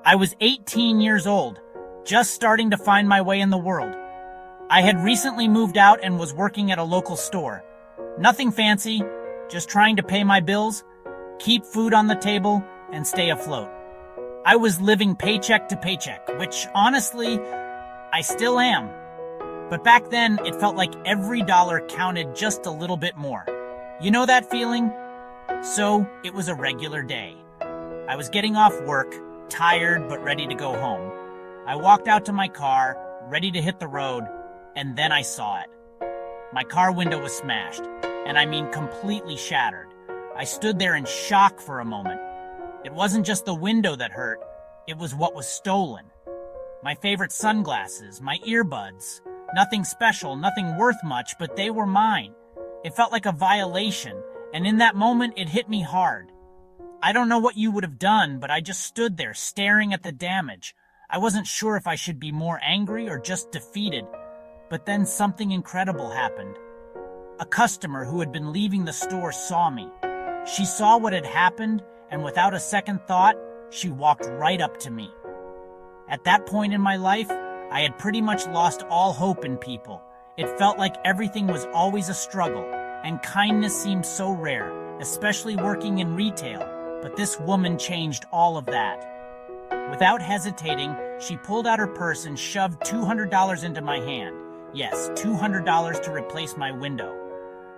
I was 18 years old, just starting to find my way in the world. I had recently moved out and was working at a local store. Nothing fancy, just trying to pay my bills, keep food on the table, and stay afloat. I was living paycheck to paycheck, which honestly, I still am. But back then, it felt like every dollar counted just a little bit more. You know that feeling? So, it was a regular day. I was getting off work, tired but ready to go home. I walked out to my car, ready to hit the road, and then I saw it. My car window was smashed, and I mean completely shattered. I stood there in shock for a moment. It wasn't just the window that hurt, it was what was stolen. My favorite sunglasses, my earbuds. Nothing special, nothing worth much, but they were mine. It felt like a violation, and in that moment it hit me hard. I don't know what you would have done, but I just stood there staring at the damage. I wasn't sure if I should be more angry or just defeated. But then something incredible happened. A customer who had been leaving the store saw me. She saw what had happened, and without a second thought, she walked right up to me. At that point in my life, I had pretty much lost all hope in people. It felt like everything was always a struggle, and kindness seemed so rare, especially working in retail. But this woman changed all of that. Without hesitating, she pulled out her purse and shoved $200 into my hand. Yes, $200 to replace my window.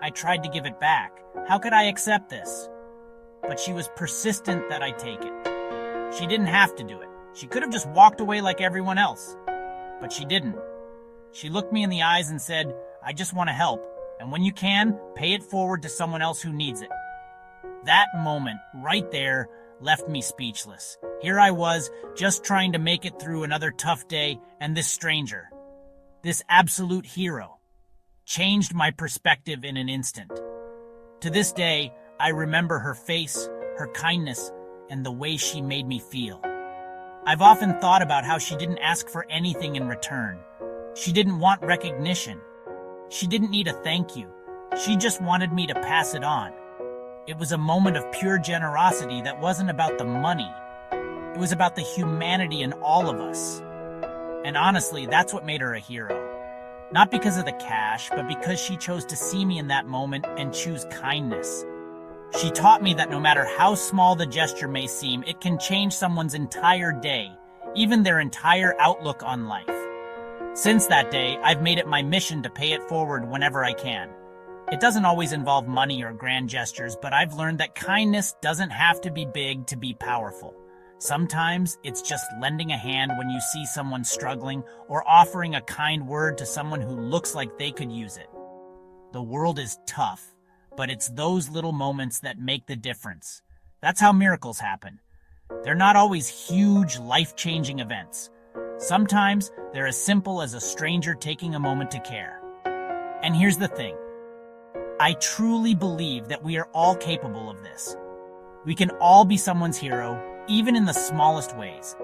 I tried to give it back. How could I accept this? But she was persistent that I take it. She didn't have to do it. She could have just walked away like everyone else. But she didn't. She looked me in the eyes and said, "I just want to help, and when you can, pay it forward to someone else who needs it." That moment, right there, left me speechless. Here I was, just trying to make it through another tough day, and this stranger, this absolute hero, changed my perspective in an instant. To this day, I remember her face, her kindness, and the way she made me feel. I've often thought about how she didn't ask for anything in return. She didn't want recognition. She didn't need a thank you. She just wanted me to pass it on. It was a moment of pure generosity that wasn't about the money. It was about the humanity in all of us. And honestly, that's what made her a hero. Not because of the cash, but because she chose to see me in that moment and choose kindness. She taught me that no matter how small the gesture may seem, it can change someone's entire day, even their entire outlook on life. Since that day, I've made it my mission to pay it forward whenever I can. It doesn't always involve money or grand gestures, but I've learned that kindness doesn't have to be big to be powerful. Sometimes it's just lending a hand when you see someone struggling or offering a kind word to someone who looks like they could use it. The world is tough, but it's those little moments that make the difference. That's how miracles happen. They're not always huge, life-changing events. Sometimes they're as simple as a stranger taking a moment to care. And here's the thing. I truly believe that we are all capable of this. We can all be someone's hero, even in the smallest ways.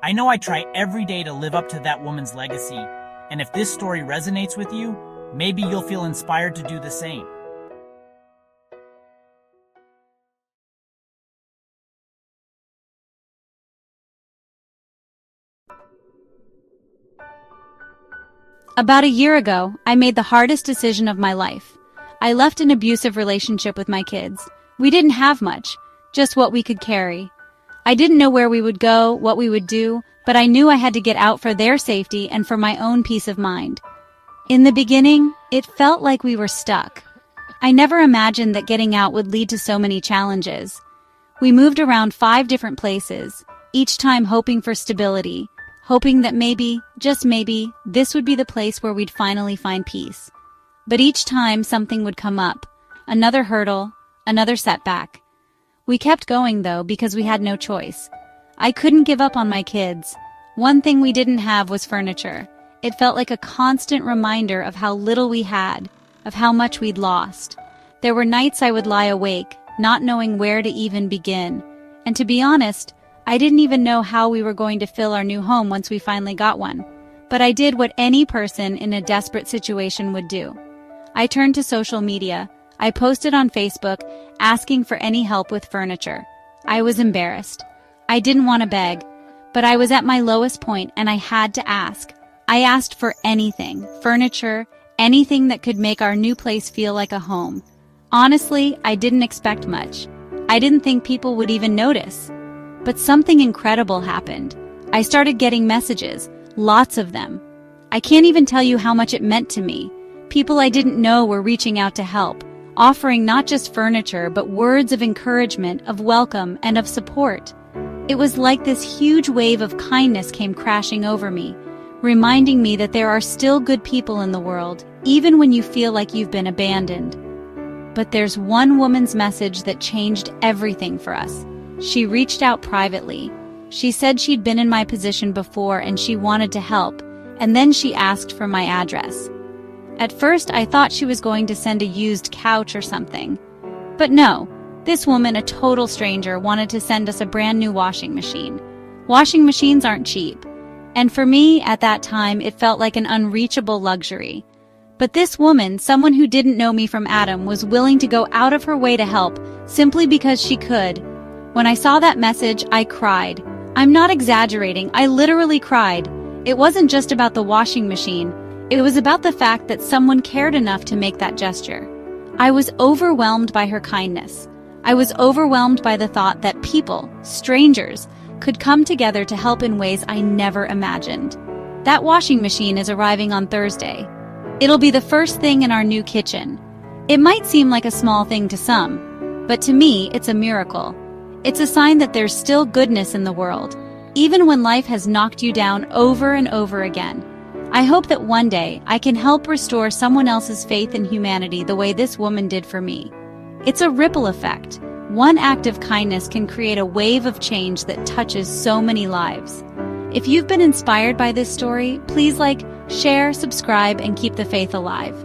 I know I try every day to live up to that woman's legacy, and if this story resonates with you, maybe you'll feel inspired to do the same. About a year ago, I made the hardest decision of my life. I left an abusive relationship with my kids. We didn't have much, just what we could carry. I didn't know where we would go, what we would do, but I knew I had to get out for their safety and for my own peace of mind. In the beginning, it felt like we were stuck. I never imagined that getting out would lead to so many challenges. We moved around 5 different places, each time hoping for stability, hoping that maybe, just maybe, this would be the place where we'd finally find peace. But each time something would come up, another hurdle, another setback. We kept going though because we had no choice. I couldn't give up on my kids. One thing we didn't have was furniture. It felt like a constant reminder of how little we had, of how much we'd lost. There were nights I would lie awake, not knowing where to even begin. And to be honest, I didn't even know how we were going to fill our new home once we finally got one. But I did what any person in a desperate situation would do. I turned to social media. I posted on Facebook, asking for any help with furniture. I was embarrassed. I didn't want to beg, But I was at my lowest point and I had to ask. I asked for anything, furniture, anything that could make our new place feel like a home. Honestly, I didn't expect much. I didn't think people would even notice. But something incredible happened. I started getting messages, lots of them. I can't even tell you how much it meant to me. People I didn't know were reaching out to help, offering not just furniture but words of encouragement, of welcome, and of support. It was like this huge wave of kindness came crashing over me, reminding me that there are still good people in the world, even when you feel like you've been abandoned. But there's one woman's message that changed everything for us. She reached out privately. She said she'd been in my position before and she wanted to help, and then she asked for my address. At first, I thought she was going to send a used couch or something. But no, this woman, a total stranger, wanted to send us a brand new washing machine. Washing machines aren't cheap. And for me, at that time, it felt like an unreachable luxury. But this woman, someone who didn't know me from Adam, was willing to go out of her way to help, simply because she could. When I saw that message, I cried. I'm not exaggerating, I literally cried. It wasn't just about the washing machine. It was about the fact that someone cared enough to make that gesture. I was overwhelmed by her kindness. I was overwhelmed by the thought that people, strangers, could come together to help in ways I never imagined. That washing machine is arriving on Thursday. It'll be the first thing in our new kitchen. It might seem like a small thing to some, but to me, it's a miracle. It's a sign that there's still goodness in the world, even when life has knocked you down over and over again. I hope that one day I can help restore someone else's faith in humanity the way this woman did for me. It's a ripple effect. One act of kindness can create a wave of change that touches so many lives. If you've been inspired by this story, please like, share, subscribe, and keep the faith alive.